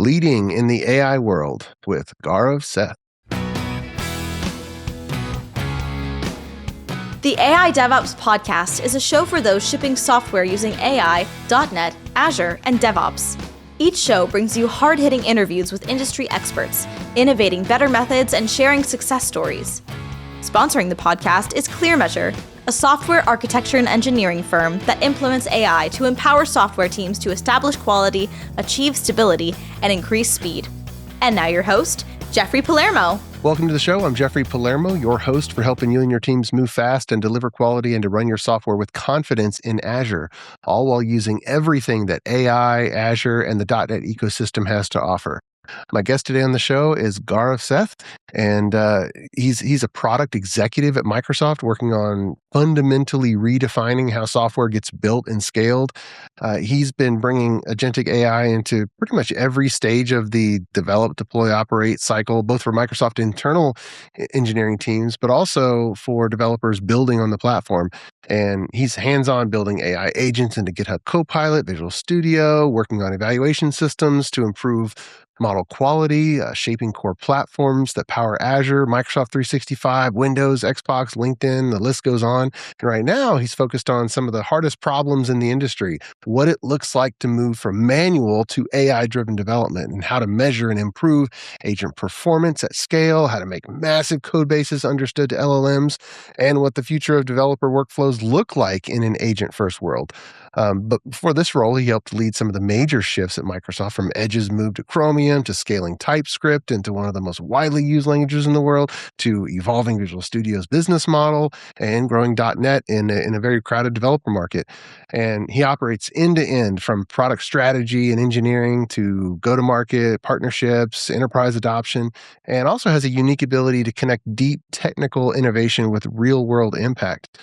Leading in the AI World with Gaurav Seth. The AI Devops podcast is a show for those shipping software using AI, .NET, Azure, and Devops. Each show brings you hard-hitting interviews with industry experts, innovating better methods and sharing success stories. Sponsoring the podcast is ClearMeasure, a software architecture and engineering firm that implements AI to empower software teams to establish quality, achieve stability, and increase speed. And now your host, Jeffrey Palermo. Welcome to the show. I'm Jeffrey Palermo, your host for helping you and your teams move fast and deliver quality and to run your software with confidence in Azure, all while using everything that AI, Azure, and the .NET ecosystem has to offer. My guest today on the show is Gaurav Seth, and he's a product executive at Microsoft working on fundamentally redefining how software gets built and scaled. He's been bringing agentic AI into pretty much every stage of the develop, deploy, operate cycle, both for Microsoft internal engineering teams, but also for developers building on the platform. And he's hands-on building AI agents into GitHub Copilot, Visual Studio, working on evaluation systems to improve model quality, shaping core platforms that power Azure, Microsoft 365, Windows, Xbox, LinkedIn, the list goes on. And right now, he's focused on some of the hardest problems in the industry, what it looks like to move from manual to AI-driven development, and how to measure and improve agent performance at scale, how to make massive code bases understood to LLMs, and what the future of developer workflows look like in an agent-first world. But for this role, he helped lead some of the major shifts at Microsoft, from Edge's move to Chromium, to scaling TypeScript into one of the most widely used languages in the world, to evolving Visual Studio's business model and growing .NET in a very crowded developer market. And he operates end-to-end from product strategy and engineering to go-to-market, partnerships, enterprise adoption, and also has a unique ability to connect deep technical innovation with real-world impact.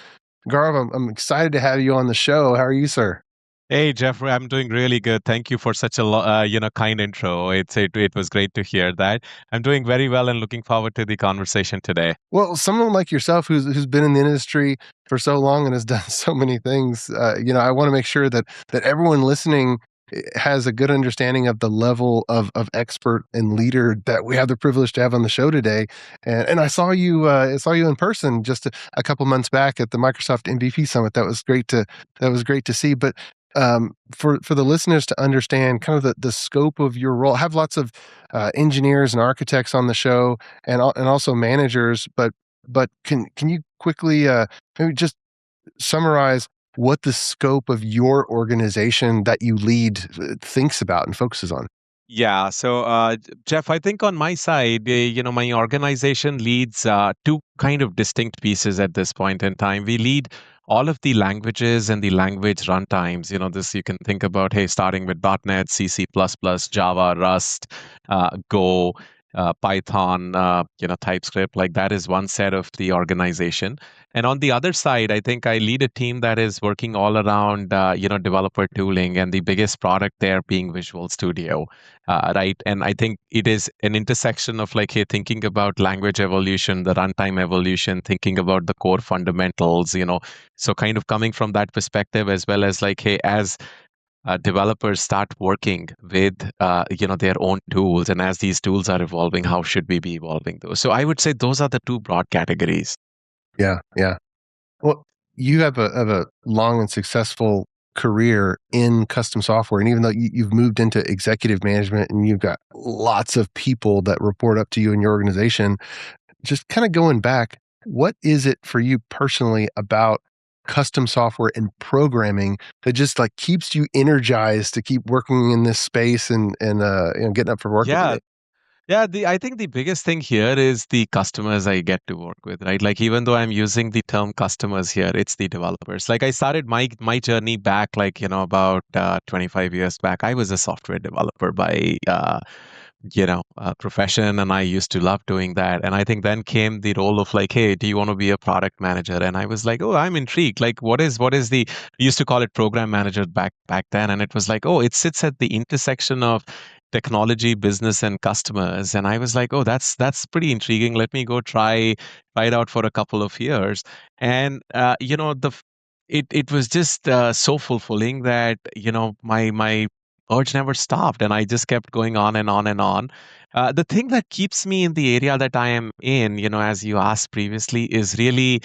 Gaurav, I'm excited to have you on the show. How are you, sir? Hey, Jeffrey, I'm doing really good. Thank you for such a kind intro. It was great to hear that. I'm doing very well and looking forward to the conversation today. Well, someone like yourself who's been in the industry for so long and has done so many things, I want to make sure that everyone listening has a good understanding of the level of expert and leader that we have the privilege to have on the show today. And I saw you in person just a couple months back at the Microsoft MVP Summit. That was great to see. But for the listeners to understand kind of the scope of your role, I have lots of engineers and architects on the show, and also managers. But can you quickly maybe just summarize what the scope of your organization that you lead thinks about and focuses on? Yeah. So, Jeff, I think on my side, my organization leads two kind of distinct pieces at this point in time. We lead all of the languages and the language runtimes. This you can think about, hey, starting with .NET, C, C++, Java, Rust, Go, Python, TypeScript. Like that is one set of the organization. And on the other side, I think I lead a team that is working all around, developer tooling, and the biggest product there being Visual Studio, right? And I think it is an intersection of like, hey, thinking about language evolution, the runtime evolution, thinking about the core fundamentals, so kind of coming from that perspective, as well as like, hey, as developers start working with their own tools, and as these tools are evolving, how should we be evolving those? So I would say those are the two broad categories. Yeah. Well, you have a long and successful career in custom software, and even though you've moved into executive management and you've got lots of people that report up to you in your organization, just kind of going back, what is it for you personally about custom software and programming that just like keeps you energized to keep working in this space and getting up for work every day? Yeah, I think the biggest thing here is the customers I get to work with, right? Like even though I'm using the term customers here, it's the developers. Like I started my journey back, like about 25 years back. I was a software developer by profession, and I used to love doing that. And I think then came the role of like, hey, do you want to be a product manager? And I was like, oh, I'm intrigued. Like, what is the? We used to call it program manager back then, and it was like, oh, it sits at the intersection of technology, business, and customers. And I was like, oh, that's pretty intriguing. Let me go try it out for a couple of years. And it was just so fulfilling that my urge never stopped, and I just kept going on and on and on. The thing that keeps me in the area that I am in, as you asked previously, is really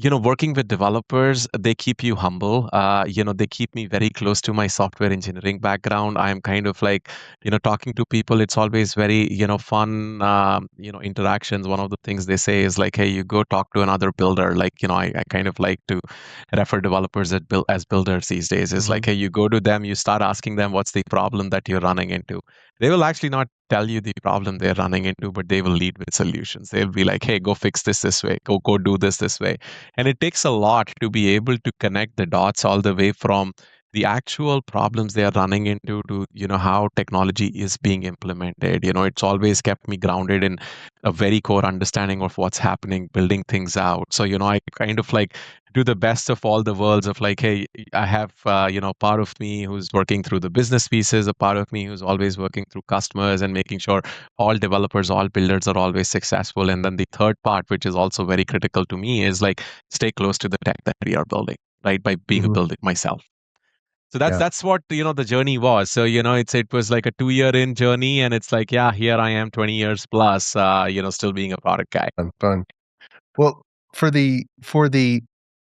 working with developers. They keep you humble. They keep me very close to my software engineering background. I'm kind of like, talking to people. It's always very, fun, interactions. One of the things they say is like, hey, you go talk to another builder. Like, I kind of like to refer developers as builders these days. It's Hmm. like, hey, you go to them, you start asking them what's the problem that you're running into. They will actually not tell you the problem they're running into, but they will lead with solutions. They'll be like, hey, go fix this way, go do this way. And it takes a lot to be able to connect the dots all the way from the actual problems they are running into to how technology is being implemented. It's always kept me grounded in a very core understanding of what's happening, building things out. So I kind of like do the best of all the worlds of like, hey, I have part of me who's working through the business pieces, a part of me who's always working through customers and making sure all developers, all builders are always successful. And then the third part, which is also very critical to me, is like stay close to the tech that we are building, right? By being a Hmm. builder myself. So that's Yeah, that's what the journey was. So it was like a 2 year in journey, and it's like, yeah, here I am, 20 years plus, still being a product guy. fun, fun. Well, for the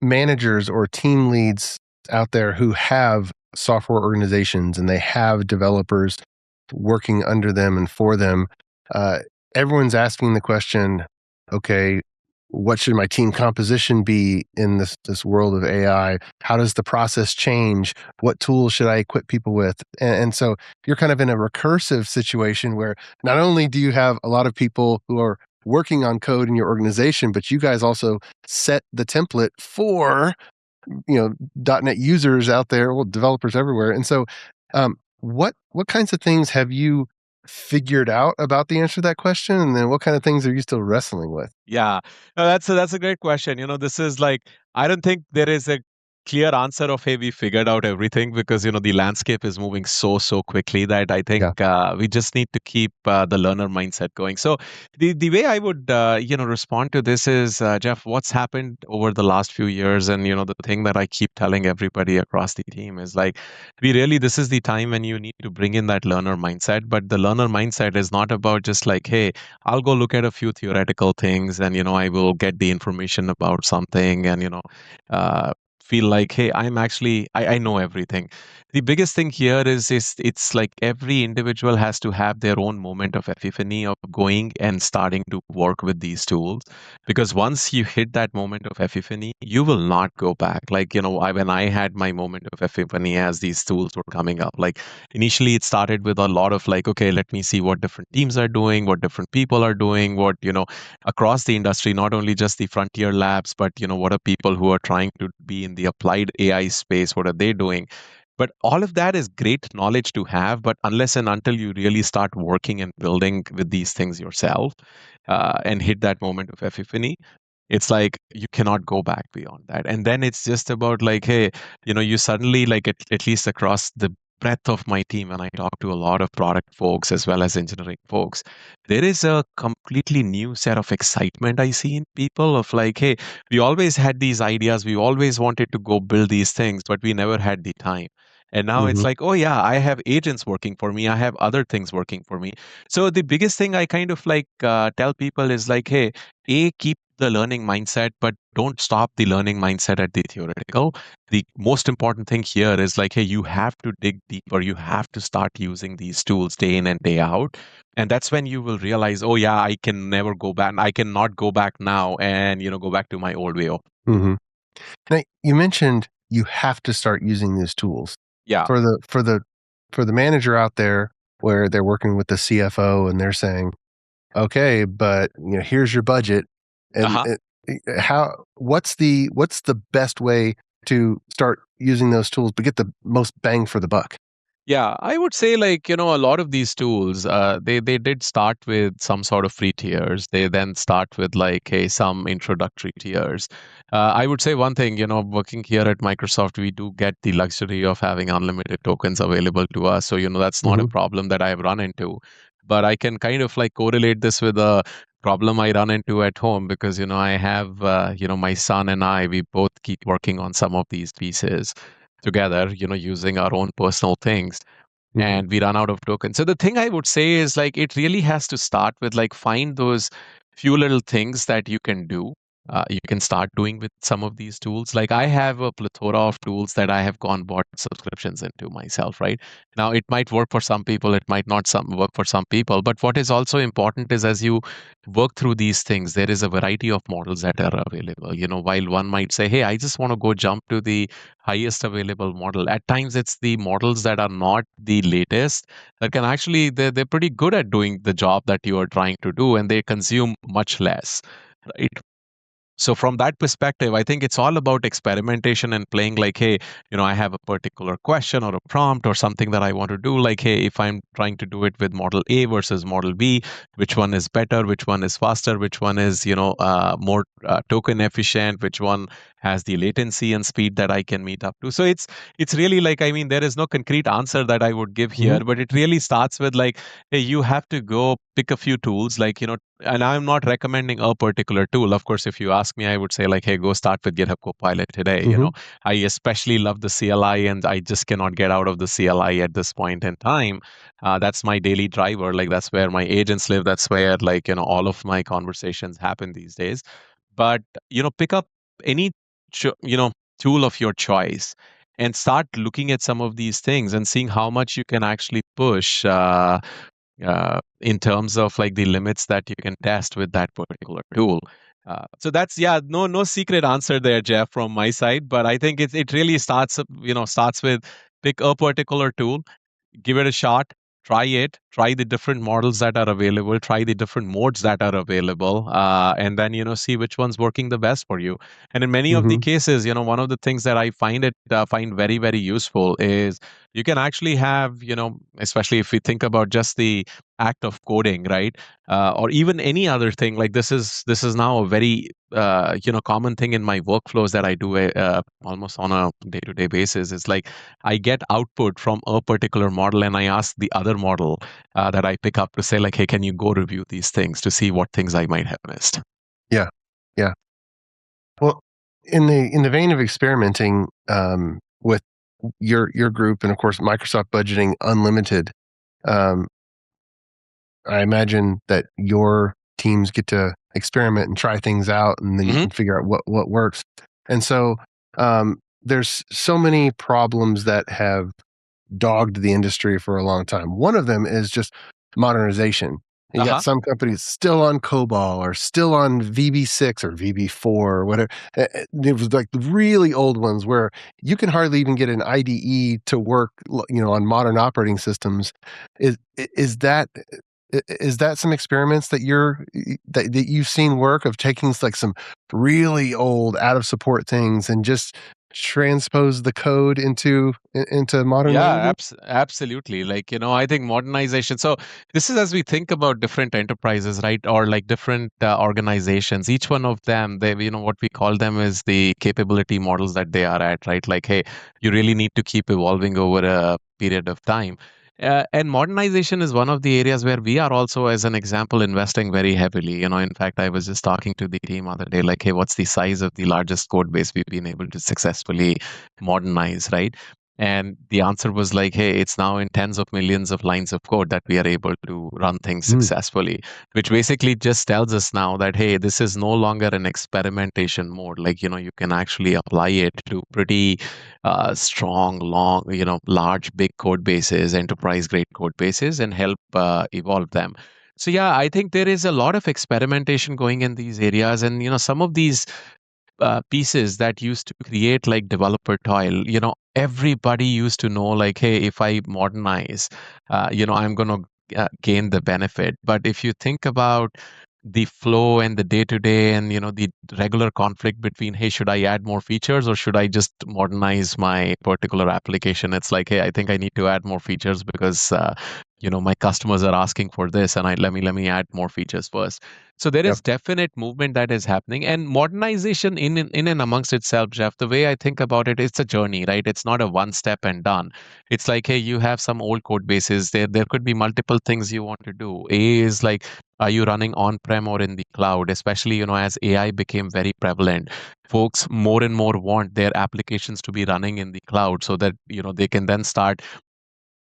managers or team leads out there who have software organizations and they have developers working under them and for them, uh, everyone's asking the question, okay, what should my team composition be in this world of AI? How does the process change? What tools should I equip people with? And so you're kind of in a recursive situation where not only do you have a lot of people who are working on code in your organization, but you guys also set the template for .NET users out there, well, developers everywhere. And so, what kinds of things have you figured out about the answer to that question, and then what kind of things are you still wrestling with? Yeah, no, that's a great question. This is like, I don't think there is a clear answer of, hey, we figured out everything, because the landscape is moving so quickly that I think Yeah. we just need to keep the learner mindset going. So the way I would respond to this is, Jeff, what's happened over the last few years, and the thing that I keep telling everybody across the team is like, this is the time when you need to bring in that learner mindset. But the learner mindset is not about just like, hey, I'll go look at a few theoretical things, and I will get the information about something, and uh, feel like, hey, I know everything. The biggest thing here is it's like every individual has to have their own moment of epiphany of going and starting to work with these tools, because once you hit that moment of epiphany, you will not go back. Like, when I had my moment of epiphany as these tools were coming up, like initially it started with a lot of like, okay, let me see what different teams are doing, what different people are doing, what across the industry, not only just the frontier labs, but what are people who are trying to be in the applied AI space, what are they doing? But all of that is great knowledge to have, but unless and until you really start working and building with these things yourself, and hit that moment of epiphany, it's like you cannot go back beyond that. And then it's just about like, hey, you suddenly, like, at least across the breadth of my team, and I talk to a lot of product folks as well as engineering folks, there is a completely new set of excitement I see in people of like, hey, we always had these ideas, we always wanted to go build these things, but we never had the time. And now it's Mhm. like, oh yeah, I have agents working for me, I have other things working for me. So the biggest thing I kind of like tell people is like, hey, keep the learning mindset, but don't stop the learning mindset at the theoretical. The most important thing here is like, hey, you have to dig deeper. You have to start using these tools day in and day out. And that's when you will realize, oh yeah, I can never go back. I cannot go back now and, go back to my old way of. Mhm. Now, you mentioned you have to start using these tools. Yeah. For the manager out there where they're working with the CFO and they're saying, "Okay, but, here's your budget," and Uh-huh. what's the best way to start using those tools but get the most bang for the buck? Yeah, I would say like, a lot of these tools, they did start with some sort of free tiers. They then start with like, hey, some introductory tiers. I would say one thing, working here at Microsoft, we do get the luxury of having unlimited tokens available to us. So, that's not a Mhm. problem that I've run into. But I can kind of like correlate this with a problem I run into at home, because, I have, my son and we both keep working on some of these pieces together, using our own personal things. Mhm. and we run out of tokens. So the thing I would say is like it really has to start with like find those few little things that you can do. You can start doing with some of these tools. Like I have a plethora of tools that I have gone bought subscriptions into myself, right? Now it might work for some people, it might not work for some people. But what is also important is as you work through these things, there is a variety of models that are available. While one might say, hey, I just want to go jump to the highest available model. At times, it's the models that are not the latest that can actually, they're pretty good at doing the job that you are trying to do, and they consume much less. Right. So from that perspective, I think it's all about experimentation and playing like, hey, I have a particular question or a prompt or something that I want to do. Like, hey, if I'm trying to do it with model A versus model B, which one is better? Which one is faster? Which one is, more token efficient? Which one has the latency and speed that I can meet up to? So it's really like, I mean, there is no concrete answer that I would give here, Mhm. but it really starts with like, hey, you have to go pick a few tools, like, and I'm not recommending a particular tool. Of course, if you ask me, I would say like, hey, go start with GitHub Copilot today. Mhm. I especially love the CLI, and I just cannot get out of the CLI at this point in time. That's my daily driver. Like that's where my agents live. That's where like all of my conversations happen these days. But pick up any tool of your choice and start looking at some of these things and seeing how much you can actually push. In terms of like the limits that you can test with that particular tool. So that's no secret answer there, Jeff, from my side. But I think it really starts with pick a particular tool, give it a shot, try the different models that are available, try the different modes that are available, and then see which one's working the best for you. And in many of the Mhm. cases, one of the things that I find very very useful is you can actually have, especially if we think about just the act of coding, right? Or even any other thing, like this is now a very common thing in my workflows that I do almost on a day-to-day basis. It's like I get output from a particular model and I ask the other model that I pick up to say like, hey, can you go review these things to see what things I might have missed? Yeah. Yeah. Well, in the vein of experimenting, with your group and of course Microsoft budgeting unlimited, um, I imagine that your teams get to experiment and try things out, and then you Hmm. can figure out what works. And so, there's so many problems that have dogged the industry for a long time. One of them is just modernization. You got Uh-huh. some companies still on COBOL or still on VB6 or VB4 or whatever. It was like the really old ones where you can hardly even get an IDE to work, on modern operating systems. Is that is that some experiments that that you've seen work of taking like some really old out of support things and just transpose the code into modern Yeah, languages? absolutely. Like, I think modernization. So, this is as we think about different enterprises, right? Or like different organizations, each one of them, what we call them is the capability models that they are at, right? Like, hey, you really need to keep evolving over a period of time. And modernization is one of the areas where we are also, as an example, investing very heavily. In fact, I was just talking to the team other day, like, hey, what's the size of the largest code base we've been able to successfully modernize, right? And the answer was like, hey, it's now in tens of millions of lines of code that we are able to run things Mm, successfully, which basically just tells us now that, hey, this is no longer an experimentation mode. Like, you can actually apply it to pretty strong, long, large, big code bases, enterprise grade code bases, and help evolve them. So yeah, I think there is a lot of experimentation going in these areas, and some of these pieces that used to create like developer toil, everybody used to know like, hey, if I modernize, I'm going to gain the benefit. But if you think about the flow and the day to day and the regular conflict between, hey, should I add more features or should I just modernize my particular application, it's like, hey, I think I need to add more features because my customers are asking for this, and I let me add more features first. So there yep. is definite movement that is happening, and modernization in and amongst itself, Jeff. The way I think about it, it's a journey, right? It's not a one step and done. It's like, hey, you have some old code bases. There could be multiple things you want to do. A is like, are you running on prem or in the cloud? Especially as AI became very prevalent, folks more and more want their applications to be running in the cloud so that they can then start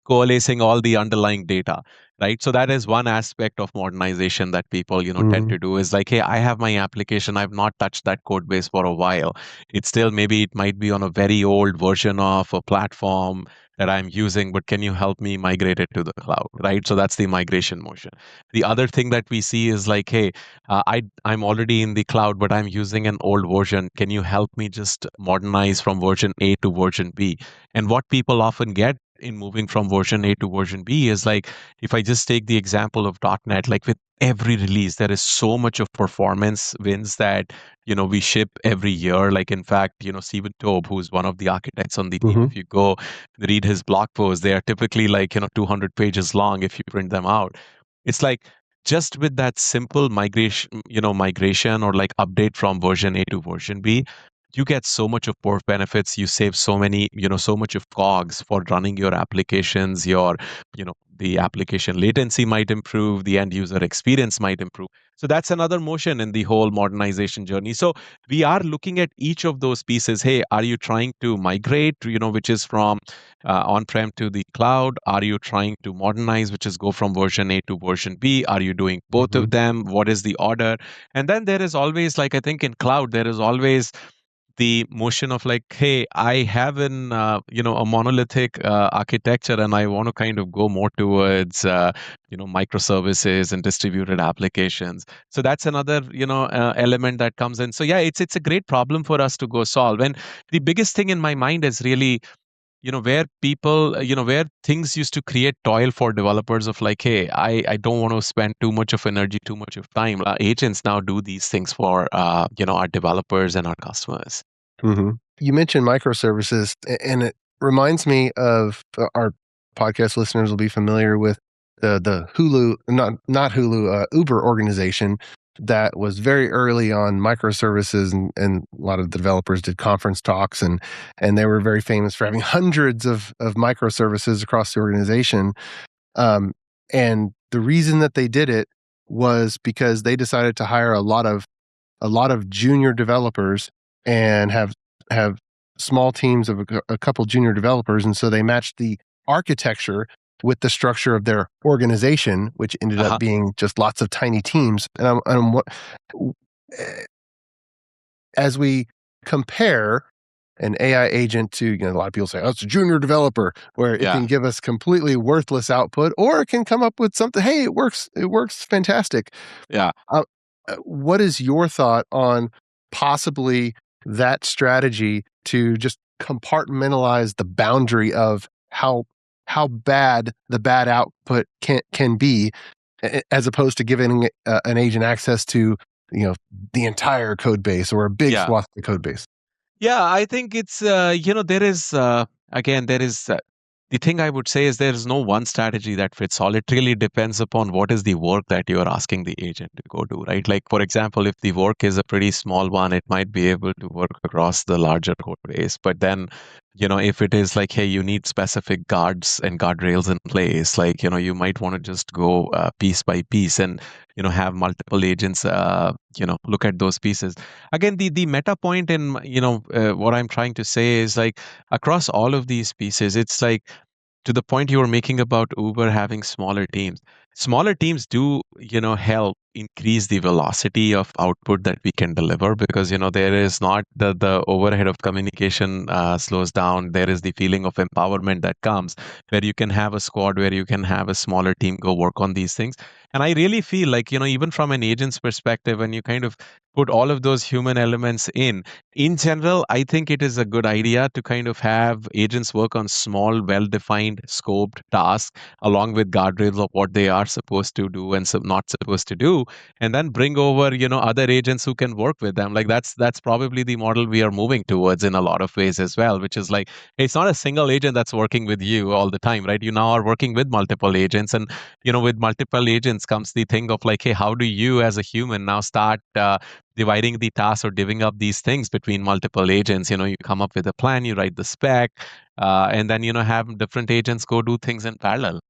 coalescing all the underlying data, right? So that is one aspect of modernization that people, tend Hmm. to do is like, hey, I have my application, I've not touched that code base for a while. It's still, maybe it might be on a very old version of a platform that I'm using, but can you help me migrate it to the cloud, right? So that's the migration motion. The other thing that we see is like, hey, I'm already in the cloud, but I'm using an old version. Can you help me just modernize from version A to version B? And what people often get in moving from version A to version B is like, if I just take the example of .NET, like with every release, there is so much of performance wins that, we ship every year. Like, in fact, Stephen Tobe, who's one of the architects on the team, Hmm. if you go read his blog posts, they are typically like, 200 pages long if you print them out. It's like, just with that simple migration or like update from version A to version B, you get so much of port benefits. You save so many, so much of cogs for running your applications. The application latency might improve, the end user experience might improve. So that's another motion in the whole modernization journey. So we are looking at each of those pieces. Hey, are you trying to migrate, which is from on-prem to the cloud? Are you trying to modernize, which is go from version A to version B? Are you doing both Hmm. of them? What is the order? And then there is always, like, I think in cloud, there is always the motion of like, hey, I have a monolithic architecture, and I want to kind of go more towards microservices and distributed applications. So that's another element that comes in. So yeah, it's a great problem for us to go solve. And the biggest thing in my mind is really, where people, where things used to create toil for developers of like, hey, I don't want to spend too much of energy, too much of time. Agents now do these things for our developers and our customers. Hmm. You mentioned microservices, and it reminds me of our podcast listeners will be familiar with the Hulu, not Hulu, Uber organization that was very early on microservices, and a lot of the developers did conference talks, and they were very famous for having hundreds of microservices across the organization. Um, and the reason that they did it was because they decided to hire a lot of junior developers and have small teams of a couple junior developers, and so they matched the architecture with the structure of their organization, which ended up Uh-huh. being just lots of tiny teams. And what as we compare an AI agent to, a lot of people say, oh, it's a junior developer, where it Yeah. can give us completely worthless output, or it can come up with something, hey, it works fantastic. Yeah. Uh, what is your thought on possibly that strategy to just compartmentalize the boundary of how bad the bad output can be, as opposed to giving an agent access to the entire code base or a big Yeah. swath of the code base? Yeah, I think it's there is again there is the thing I would say is there is no one strategy that fits all. It really depends upon what is the work that you are asking the agent to go do, right? Like, for example, if the work is a pretty small one, it might be able to work across the larger code base. But then, if it is like, hey, you need specific guards and guardrails in place, like, you might want to just go piece by piece and have multiple agents look at those pieces. Again, the meta point in what I'm trying to say is like, across all of these pieces, it's like, to the point you were making about Uber having smaller teams. Smaller teams do, help increase the velocity of output that we can deliver, because, there is not the overhead of communication slows down. There is the feeling of empowerment that comes where you can have a squad, where you can have a smaller team go work on these things. And I really feel like, even from an agent's perspective, when you kind of put all of those human elements in general, I think it is a good idea to kind of have agents work on small, well-defined, scoped tasks, along with guardrails of what they are supposed to do and not supposed to do, and then bring over, other agents who can work with them. Like, that's probably the model we are moving towards in a lot of ways as well, which is like, hey, it's not a single agent that's working with you all the time, right? You now are working with multiple agents, and with multiple agents comes the thing of like, hey, how do you as a human now start dividing the tasks or divvying up these things between multiple agents? You come up with a plan, you write the spec, and then have different agents go do things in parallel.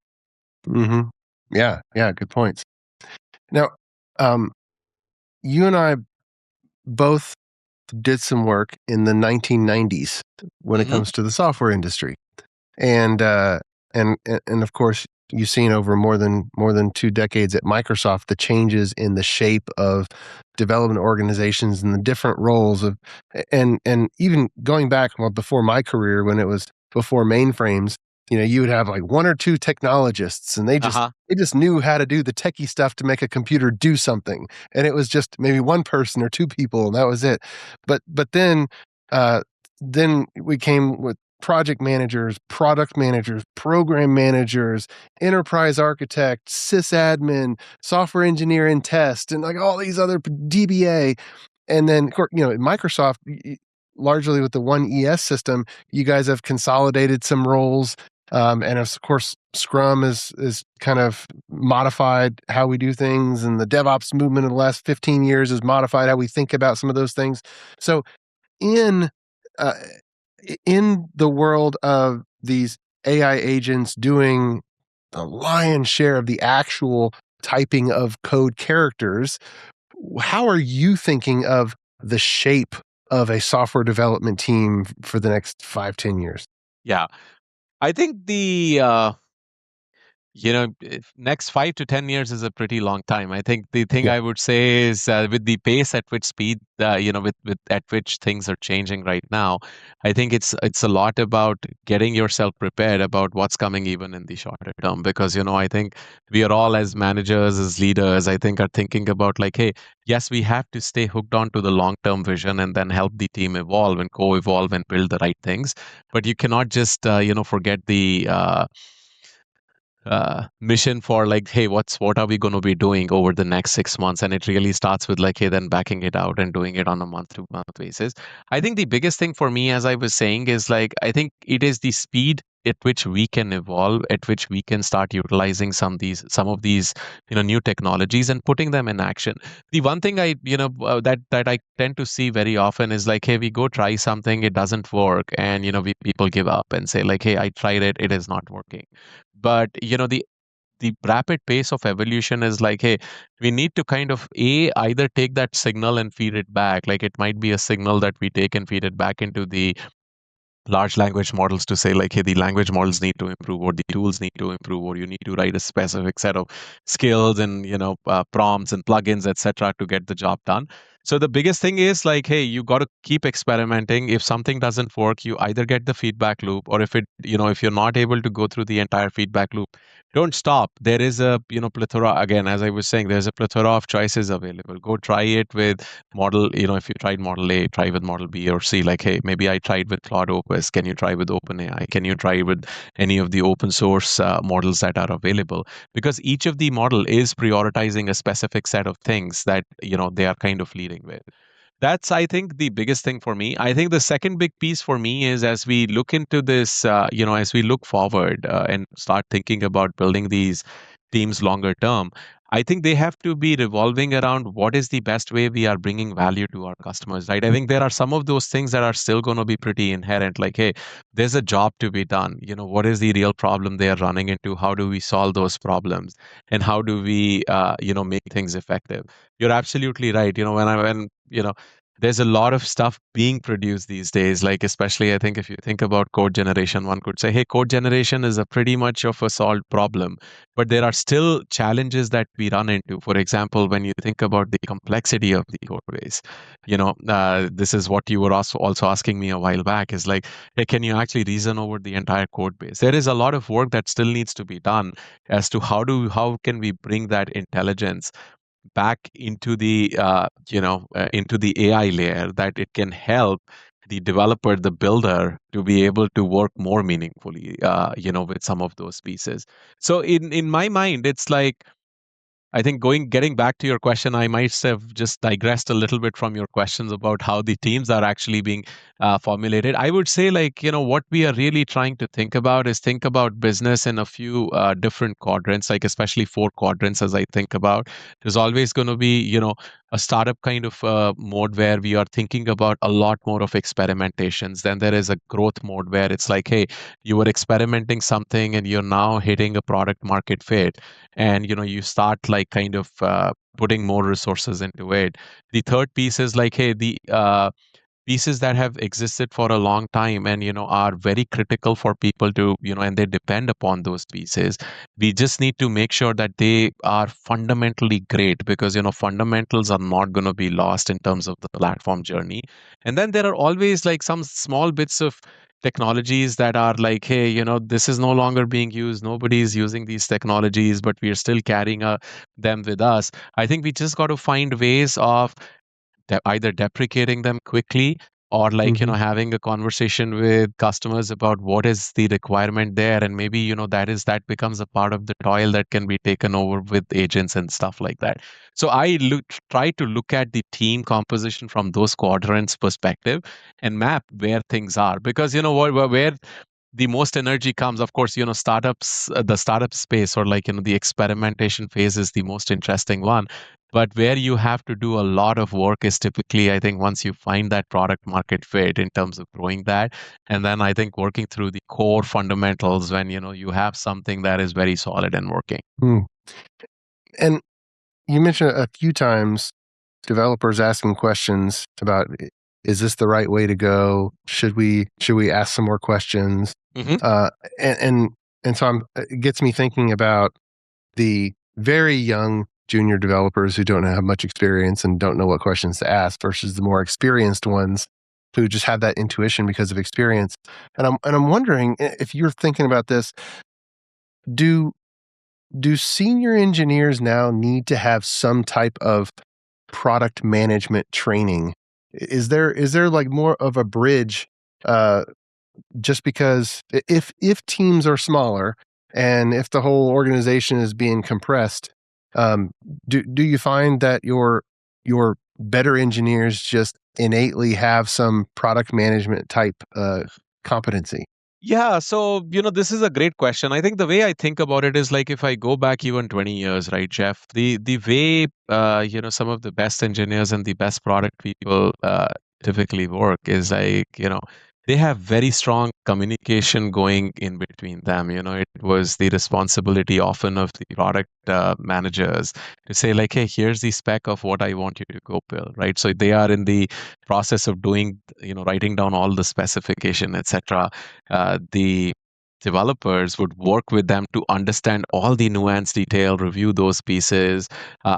Hmm. Yeah, good points. Now, um, you and I both did some work in the 1990s when it Hmm. comes to the software industry. And And of course, you've seen over more than 2 decades at Microsoft the changes in the shape of development organizations and the different roles of, and even going back, well, before my career, when it was before mainframes, you would have like one or two technologists, and they just Uh-huh. they just knew how to do the techie stuff to make a computer do something, and it was just maybe one person or two people, and that was it. But then we came with project managers, product managers, program managers, enterprise architect, sysadmin, software engineer and test, and like all these other DBA. And then, of course, at Microsoft, largely with the one ES system, you guys have consolidated some roles. And of course, Scrum is kind of modified how we do things, and the DevOps movement in the last 15 years has modified how we think about some of those things. So in uh, in the world of these AI agents doing the lion's share of the actual typing of code characters, how are you thinking of the shape of a software development team for the next 5, 10 years? Yeah. I think next 5 to 10 years is a pretty long time. I think the thing Yeah. I would say is with the pace at which speed, with at which things are changing right now, I think it's a lot about getting yourself prepared about what's coming even in the shorter term. Because I think we are all as managers, as leaders, I think are thinking about like, hey, yes, we have to stay hooked on to the long term vision and then help the team evolve and co-evolve and build the right things. But you cannot just forget the mission for like, hey, what are we going to be doing over the next 6 months? And it really starts with like, hey, then backing it out and doing it on a month to month basis. I think the biggest thing for me, as I was saying, is like, I think it is the speed at which we can evolve, at which we can start utilizing some of these new technologies and putting them in action. The one thing that I tend to see very often is like, hey, we go try something, it doesn't work, and people give up and say like, hey, I tried it, it is not working. But the rapid pace of evolution is like, hey, we need to kind of either take that signal and feed it back. Like it might be a signal that we take and feed it back into the large language models to say like, hey, the language models need to improve, or the tools need to improve, or you need to write a specific set of skills and prompts and plugins, etc., to get the job done. So the biggest thing is like, hey, you got to keep experimenting. If something doesn't work, you either get the feedback loop, or if you're not able to go through the entire feedback loop, don't stop. There is a plethora, again, as I was saying, there's a plethora of choices available. Go try it with model. If you tried model A, try with model B or C. Like, hey, maybe I tried with Claude Opus, can you try with OpenAI? Can you try with any of the open source models that are available? Because each of the model is prioritizing a specific set of things that they are kind of leading with. That's, I think, the biggest thing for me. I think the second big piece for me is, as we look into this, as we look forward and start thinking about building these teams longer term, I think they have to be revolving around what is the best way we are bringing value to our customers, right? I think there are some of those things that are still going to be pretty inherent, like, hey, there's a job to be done. What is the real problem they are running into? How do we solve those problems? And how do we, make things effective? You're absolutely right. There's a lot of stuff being produced these days, like especially I think if you think about code generation, one could say, hey, code generation is a pretty much of a solved problem, but there are still challenges that we run into. For example, when you think about the complexity of the code base, this is what you were also asking me a while back, is like, hey, can you actually reason over the entire code base? There is a lot of work that still needs to be done as to how can we bring that intelligence back into the into the AI layer, that it can help the developer, the builder, to be able to work more meaningfully, with some of those pieces. So in my mind, it's like, I think getting back to your question, I might have just digressed a little bit from your questions about how the teams are actually being formulated. I would say, like, what we are really trying to think about is think about business in a few different quadrants, like especially four quadrants. As I think about, there's always going to be, a startup kind of mode where we are thinking about a lot more of experimentations. Then there is a growth mode where it's like, hey, you were experimenting something and you're now hitting a product market fit, and you start like kind of putting more resources into it. The third piece is like, hey, pieces that have existed for a long time and are very critical for people to and they depend upon those pieces. We just need to make sure that they are fundamentally great, because fundamentals are not going to be lost in terms of the platform journey. And then there are always like some small bits of technologies that are like, hey, this is no longer being used, nobody is using these technologies, but we are still carrying them with us. I think we just got to find ways of either deprecating them quickly, or like Mhm. having a conversation with customers about what is the requirement there, and maybe that becomes a part of the toil that can be taken over with agents and stuff like that. So try to look at the team composition from those quadrants perspective and map where things are, because where the most energy comes, of course, startups, the startup space, or like the experimentation phase is the most interesting one. But where you have to do a lot of work is typically, I think, once you find that product market fit in terms of growing that, and then I think working through the core fundamentals when you have something that is very solid and working. Mm. And you mentioned a few times developers asking questions about, is this the right way to go? Should we ask some more questions? Hmm. Uh, and and and so it gets me thinking about the very young junior developers who don't have much experience and don't know what questions to ask versus the more experienced ones who just have that intuition because of experience. And I'm wondering if you're thinking about this, do do senior engineers now need to have some type of product management training? Is there like more of a bridge, uh, just because if teams are smaller and if the whole organization is being compressed, um, do you find that your better engineers just innately have some product management type competency? Yeah, so this is a great question. I think the way I think about it is like if I go back even 20 years, right, Jeff? The way some of the best engineers and the best product people typically work is like they have very strong communication going in between them. It was the responsibility often of the product managers to say like, hey, here's the spec of what I want you to go build, right? So they are in the process of doing writing down all the specification, etc. The developers would work with them to understand all the nuance detail, review those pieces,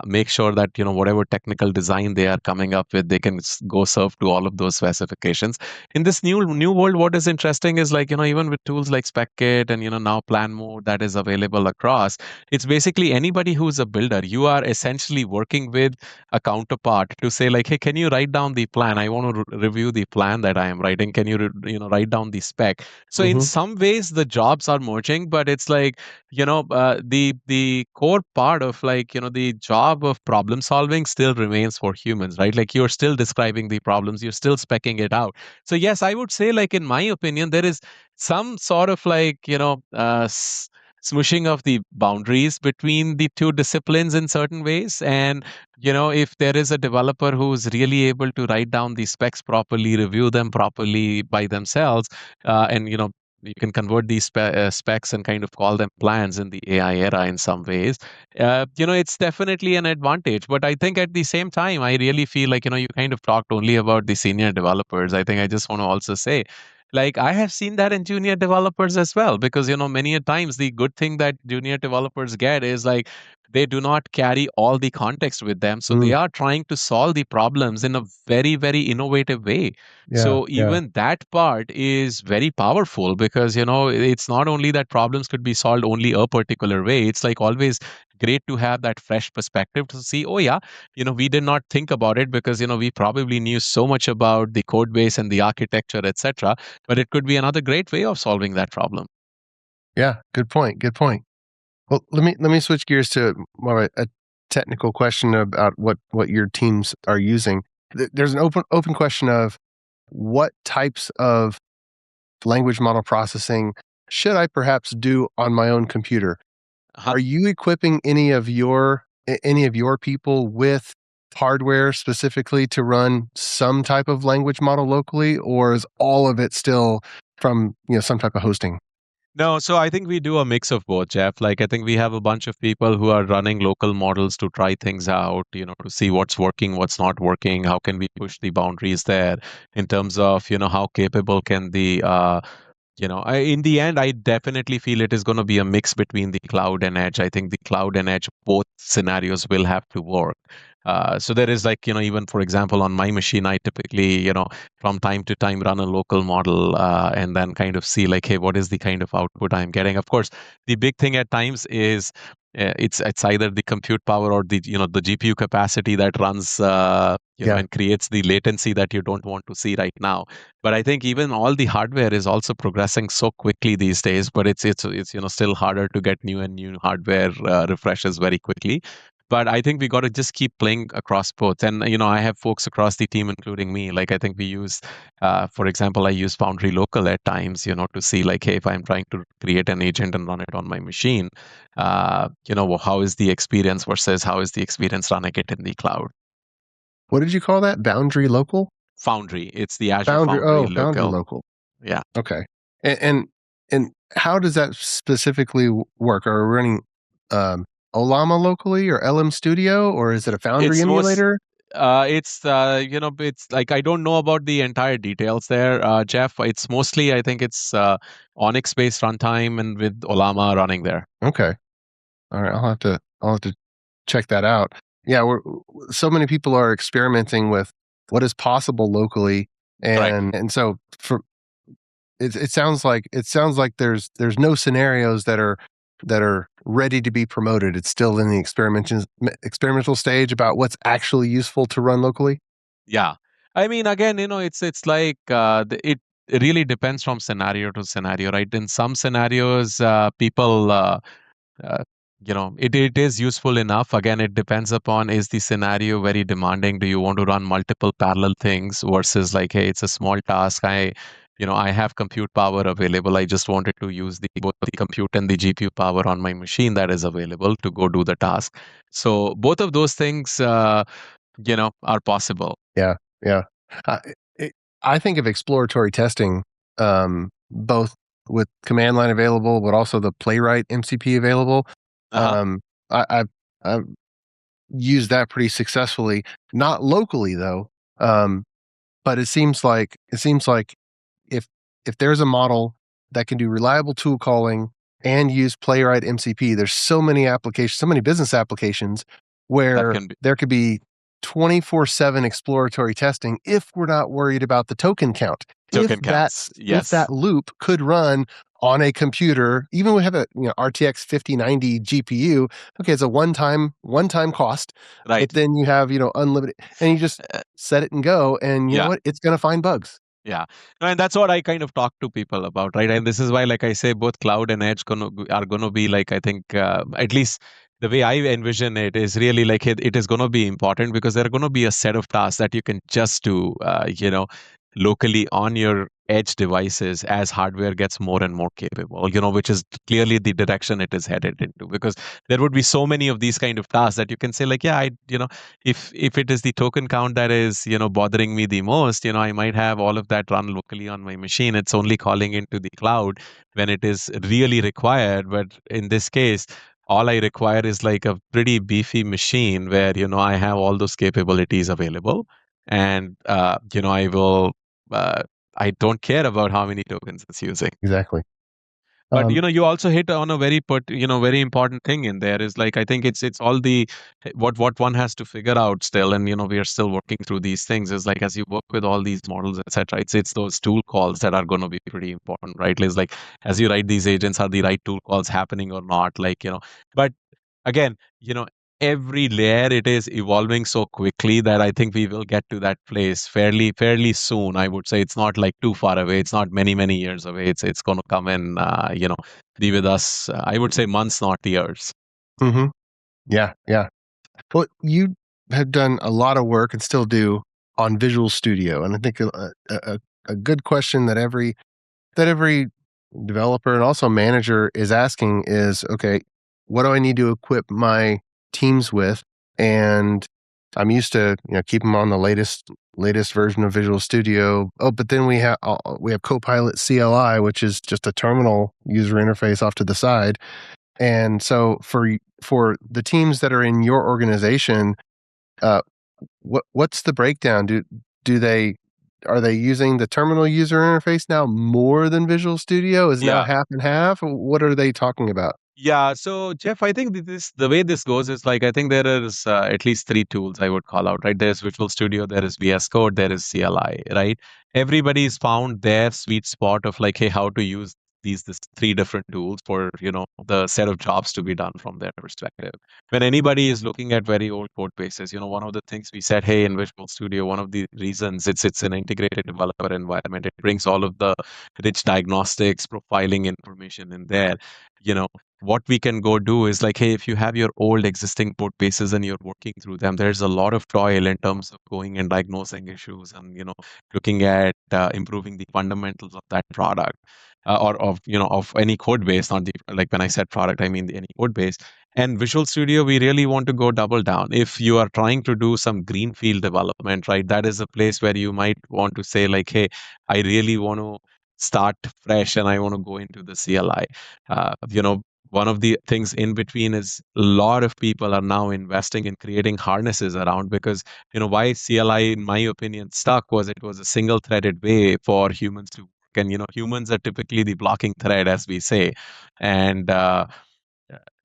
make sure that whatever technical design they are coming up with, they can go serve to all of those specifications. In this new world, what is interesting is like even with tools like SpecKit and now Plan Mode that is available across, it's basically anybody who's a builder. You are essentially working with a counterpart to say like, hey, can you write down the plan? I want to review the plan that I am writing. Can you write down the spec? So in Hmm. some ways the jobs are merging, but it's like the core part of like the job of problem solving still remains for humans, right? Like you're still describing the problems, you're still specking it out. So yes, I would say like in my opinion there is some sort of like smushing of the boundaries between the two disciplines in certain ways. And if there is a developer who's really able to write down the specs properly, review them properly by themselves, and you can convert these specs and kind of call them plans in the AI era in some ways. It's definitely an advantage. But I think at the same time, I really feel like you kind of talked only about the senior developers. I think I just want to also say, like I have seen that in junior developers as well, because many a times the good thing that junior developers get is like they do not carry all the context with them, so they Mm, are trying to solve the problems in a very very innovative way. yeah, So yeah. even that part is very powerful, because it's not only that problems could be solved only a particular way. It's like always great to have that fresh perspective to see, oh yeah, we did not think about it because we probably knew so much about the code base and the architecture, etc., but it could be another great way of solving that problem. Yeah, good point. Good point. Well, let me switch gears to more of a technical question about what your teams are using. There's an open question of what types of language model processing should I perhaps do on my own computer? Uh-huh. Are you equipping any of your people with hardware specifically to run some type of language model locally, or is all of it still from some type of hosting? No, so I think we do a mix of both, Jeff. Like, I think we have a bunch of people who are running local models to try things out, to see what's working, what's not working, how can we push the boundaries there in terms of, how capable can in the end, I definitely feel it is going to be a mix between the cloud and edge. I think the cloud and edge, both scenarios will have to work. So there is like, even for example, on my machine, I typically, from time to time run a local model and then kind of see like, hey, what is the kind of output I'm getting? Of course, the big thing at times is it's either the compute power or the GPU capacity that runs Yeah. and creates the latency that you don't want to see right now. But I think even all the hardware is also progressing so quickly these days. But it's still harder to get new hardware refreshes very quickly. But I think we got to just keep playing across both. And I have folks across the team, including me. Like I think we use, for example, I use Foundry Local at times, to see like, hey, if I'm trying to create an agent and run it on my machine, how is the experience versus how is the experience running it in the cloud? What did you call that? Boundary local? Foundry. It's the Azure Foundry. Foundry Oh, Foundry Local. local. Yeah. Okay. And how does that specifically work? Are we running Olama locally or LM Studio, or is it a Foundry It's most emulator? it's like I don't know about the entire details there, Jeff. It's mostly I think it's Onyx based runtime and with Olama running there. Okay. All right. I'll have to check that out. Yeah, so many people are experimenting with what is possible locally, Correct. and so it sounds like there's no scenarios that are ready to be promoted. It's still in the experimental stage about what's actually useful to run locally. Yeah. I mean, again, it's like it really depends from scenario to scenario, right? In some scenarios, people uh, it is useful enough. Again, it depends upon, is the scenario very demanding? Do you want to run multiple parallel things versus like, hey, it's a small task. I have compute power available. I just wanted to use both the compute and the GPU power on my machine that is available to go do the task. So both of those things, are possible. Yeah, yeah. I it I think of exploratory testing, both with command line available, but also the Playwright MCP available. Uh-huh. I've used that pretty successfully, not locally though. Um, but it seems like if if there's a model that can do reliable tool calling and use Playwright MCP, there's so many applications, so many business applications That where can be there could be 24/7 exploratory testing if we're not worried about the token count. If token that counts. if that Yes. loop could run on a computer, even we have a RTX 5090 GPU, okay, it's a one-time cost, but Right. then you have, unlimited, and you just Uh, set it and go, and you know yeah. what? It's gonna find bugs. Yeah. No, and that's what I kind of talk to people about, right? And this is why, like I say, both cloud and edge are gonna be like, I think, at least the way I envision it is really like it is gonna be important because there are gonna be a set of tasks that you can just do, locally on your edge devices as hardware gets more and more capable, which is clearly the direction it is headed into. Because there would be so many of these kind of tasks that you can say, like, yeah, if it is the token count that is bothering me the most, I might have all of that run locally on my machine. It's only calling into the cloud when it is really required. But in this case, all I require is like a pretty beefy machine where I have all those capabilities available, and I will uh, I don't care about how many tokens it's using. Exactly. But Um, you also hit on a very important thing in there is like I think it's all the what one has to figure out still, and we are still working through these things. Is like as you work with all these models, etc. It's those tool calls that are going to be pretty important, right? It's like as you write these agents, are the right tool calls happening or not? Like but again, every layer it is evolving so quickly that I think we will get to that place fairly soon. I would say it's not like too far away. It's not many years away. It's going to come in, be with us. I would say months, not years. mhm. Yeah, yeah. Well, you have done a lot of work and still do on Visual Studio, and I think a good question that every developer and also manager is asking is, okay, what do I need to equip my teams with? And I'm used to keep them on the latest latest version of Visual Studio. Oh, but then we have Copilot CLI, which is just a terminal user interface off to the side. And so for the teams that are in your organization, what's the breakdown? Are they using the terminal user interface now more than Visual Studio? Is now Yeah. half and half? What are they talking about? Yeah, so Jeff, I think the way this goes is like I think there is at least three tools I would call out, right? There's Visual Studio, there is VS Code, there is CLI, right? Everybody's found their sweet spot of like, hey, how to use these three different tools for the set of jobs to be done from their perspective. When anybody is looking at very old code bases, one of the things we said, hey, in Visual Studio, one of the reasons it's an integrated developer environment, it brings all of the rich diagnostics, profiling information in there. You know, what we can go do is like, hey, if you have your old existing code bases and you're working through them, there's a lot of toil in terms of going and diagnosing issues and looking at improving the fundamentals of that product or of any code base. Not the like when I said product, I mean any code base. And Visual Studio, we really want to go double down. If you are trying to do some greenfield development, right, that is a place where you might want to say like, hey, I really want to start fresh and I want to go into the CLI. One of the things in between is a lot of people are now investing in creating harnesses around, because why CLI in my opinion stuck was it was a single threaded way for humans to work. And humans are typically the blocking thread, as we say. And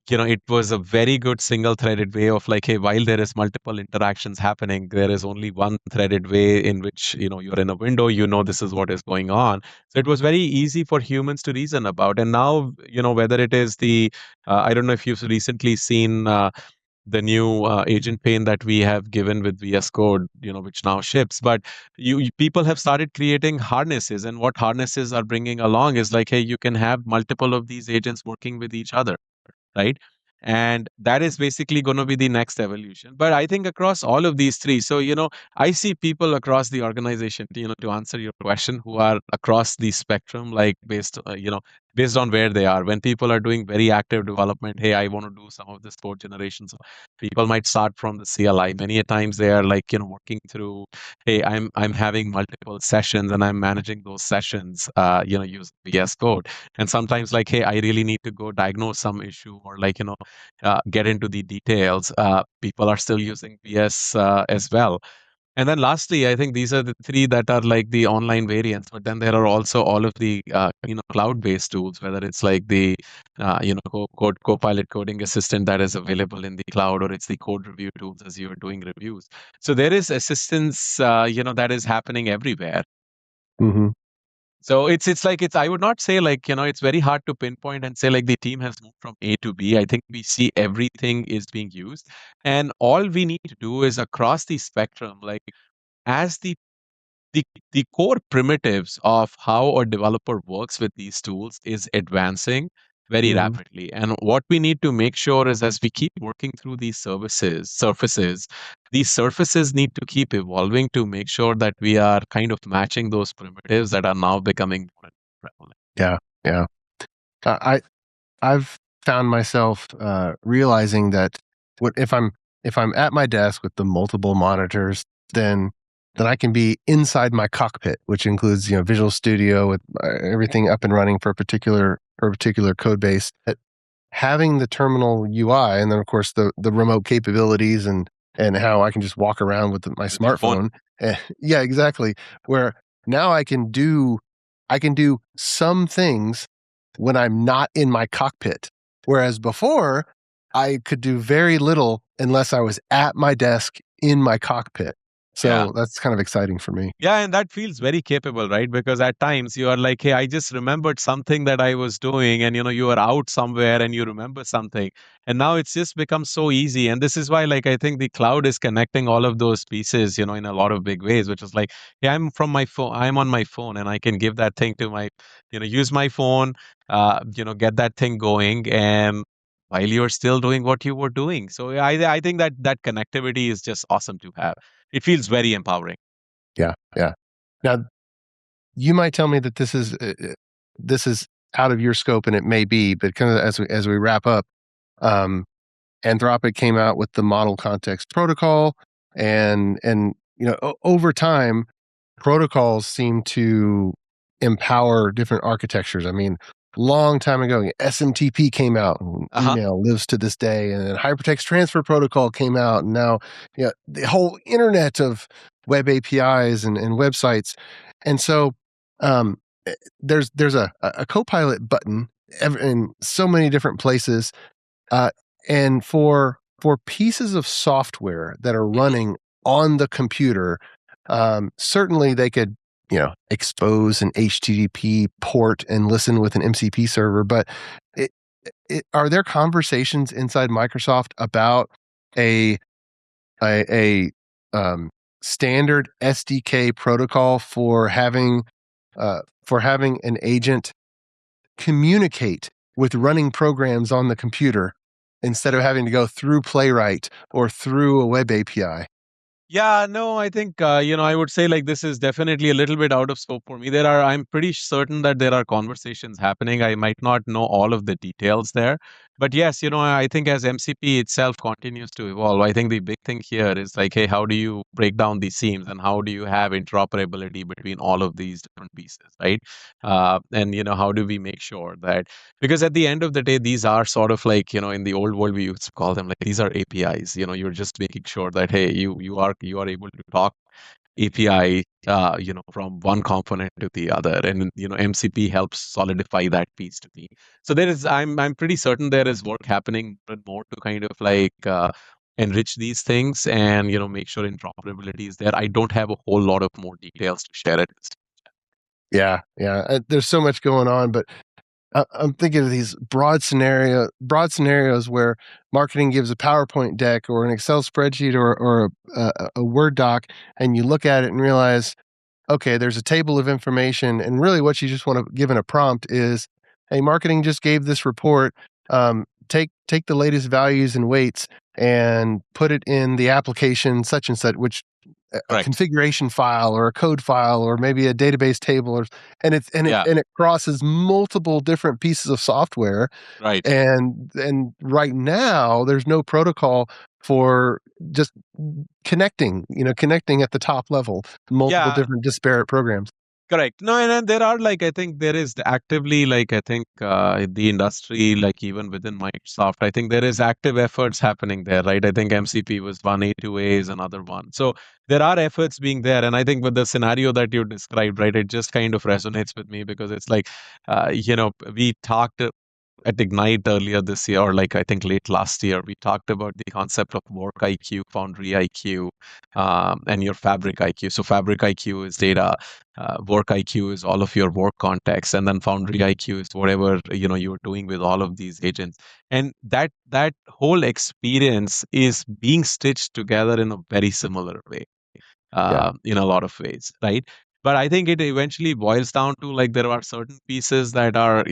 it was a very good single threaded way of like, hey, while there is multiple interactions happening, there is only one threaded way in which you're in a window, this is what is going on. So it was very easy for humans to reason about. And now whether it is the I don't know if you've recently seen the new agent pane that we have given with VS Code, which now ships. But people have started creating harnesses, and what harnesses are bringing along is like, hey, you can have multiple of these agents working with each other, right? And that is basically going to be the next evolution. But I think across all of these three, so I see people across the organization, to answer your question, who are across the spectrum, like based on where they are. When people are doing very active development, hey, I want to do some of this code generation. So people might start from the CLI. Many a times they are like, working through, hey, I'm having multiple sessions and I'm managing those sessions, use VS Code. And sometimes like, hey, I really need to go diagnose some issue or like, get into the details. People are still using VS as well. And then lastly, I think these are the three that are like the online variants. But then there are also all of the cloud-based tools, whether it's like the Copilot coding assistant that is available in the cloud, or it's the code review tools as you are doing reviews. So there is assistance, that is happening everywhere. Mm-hmm. So it's I would not say like, it's very hard to pinpoint and say like the team has moved from A to B. I think we see everything is being used. And all we need to do is across the spectrum, like as the the core primitives of how a developer works with these tools is advancing very Mm-hmm. rapidly. And what we need to make sure is as we keep working through these surfaces, these surfaces need to keep evolving to make sure that we are kind of matching those primitives that are now becoming more prevalent. Yeah, yeah. I've found myself realizing that if I'm at my desk with the multiple monitors, then I can be inside my cockpit, which includes Visual Studio with everything up and running for a particular code base. Having the terminal UI, and then of course the remote capabilities and how I can just walk around with my With your phone. smartphone. Yeah, exactly. Where now I can do some things when I'm not in my cockpit. Whereas before, I could do very little unless I was at my desk in my cockpit. So Yeah. that's kind of exciting for me. Yeah, and that feels very capable, right? Because at times you are like, hey, I just remembered something that I was doing, and you are out somewhere and you remember something. And now it's just become so easy. And this is why, like, I think the cloud is connecting all of those pieces, in a lot of big ways, which is like, yeah, I'm from my phone, I'm on my phone, and I can give that thing to my, use my phone, get that thing going, and while you're still doing what you were doing. So I think that connectivity is just awesome to have. It feels very empowering. Yeah, yeah. Now, you might tell me that this is out of your scope, and it may be, but kind of as we wrap up, Anthropic came out with the Model Context Protocol, and over time, protocols seem to empower different architectures. I mean, long time ago, SMTP came out, and email lives to this day, and then Hypertext Transfer Protocol came out, and now the whole internet of web APIs and websites. And so there's a Copilot button in so many different places, and for pieces of software that are running on the computer, certainly they could expose an HTTP port and listen with an MCP server. But are there conversations inside Microsoft about a standard SDK protocol for having an agent communicate with running programs on the computer instead of having to go through Playwright or through a web API? Yeah, no, I think, I would say like this is definitely a little bit out of scope for me. I'm pretty certain that there are conversations happening. I might not know all of the details there. But yes, I think as MCP itself continues to evolve, I think the big thing here is like, hey, how do you break down these seams and how do you have interoperability between all of these different pieces, right? And, how do we make sure that, because at the end of the day, these are sort of like, in the old world, we used to call them like these are APIs. You're just making sure that, hey, you are able to talk API, from one component to the other, and MCP helps solidify that piece to me. So I'm pretty certain there is work happening more to kind of like enrich these things and make sure interoperability is there. I don't have a whole lot of more details to share at this time. Yeah. There's so much going on, but I'm thinking of these broad scenarios where marketing gives a PowerPoint deck or an Excel spreadsheet or a Word doc, and you look at it and realize, okay, there's a table of information, and really what you just want to give in a prompt is, hey, marketing just gave this report. Take the latest values and weights and put it in the application such and such, which a configuration file or a code file or maybe a database table, and it crosses multiple different pieces of software. Right. And right now there's no protocol for just connecting at the top level, multiple different disparate programs. Correct. No, and there are like, I think there is actively like, I think the industry, like even within Microsoft, I think there is active efforts happening there, right? I think MCP was one, A2A is another one. So there are efforts being there. And I think with the scenario that you described, right, it just kind of resonates with me because it's like, we talked at Ignite earlier this year, or like I think late last year, we talked about the concept of work IQ, Foundry IQ, and your Fabric IQ. So Fabric IQ is data, work IQ is all of your work context, and then Foundry IQ is whatever you're doing with all of these agents. And that whole experience is being stitched together in a very similar way, in a lot of ways, right? But I think it eventually boils down to like there are certain pieces that are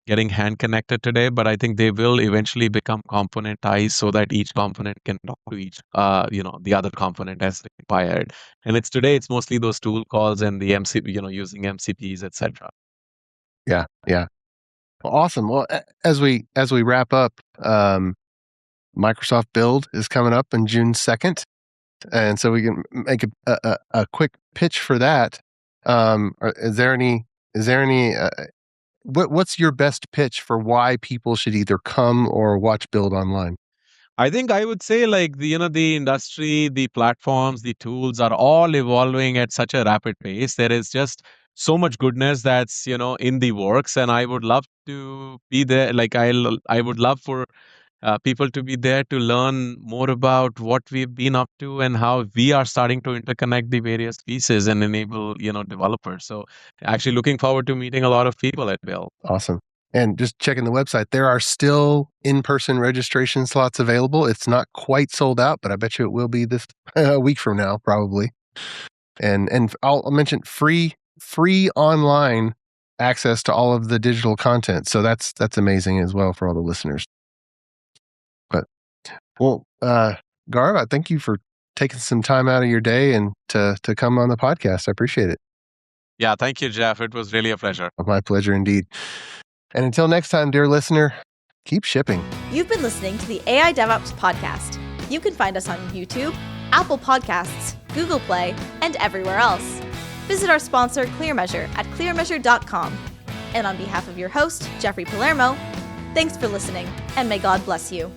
getting hand connected today, but I think they will eventually become componentized so that each component can talk to each, the other component as required. And today it's mostly those tool calls and the MCP, using MCPs, etc. Yeah. Well, awesome. Well, as we wrap up, Microsoft Build is coming up on June 2nd, and so we can make a quick pitch for that. Is there any? What's your best pitch for why people should either come or watch Build online? I think I would say like the industry, the platforms, the tools are all evolving at such a rapid pace. There is just so much goodness that's in the works, and I would love to be there. Like I would love for people to be there to learn more about what we've been up to and how we are starting to interconnect the various pieces and enable developers. So actually looking forward to meeting a lot of people at Build. Awesome. And just checking the website, there are still in-person registration slots available. It's not quite sold out, but I bet you it will be this week from now, probably. And I'll mention free online access to all of the digital content. So that's amazing as well for all the listeners. But well, Gaurav, I thank you for taking some time out of your day and to come on the podcast. I appreciate it. Yeah, thank you, Jeff. It was really a pleasure. My pleasure indeed. And until next time, dear listener, keep shipping. You've been listening to the AI DevOps podcast. You can find us on YouTube, Apple Podcasts, Google Play, and everywhere else. Visit our sponsor, ClearMeasure, at clearmeasure.com. And on behalf of your host, Jeffrey Palermo, thanks for listening, and may God bless you.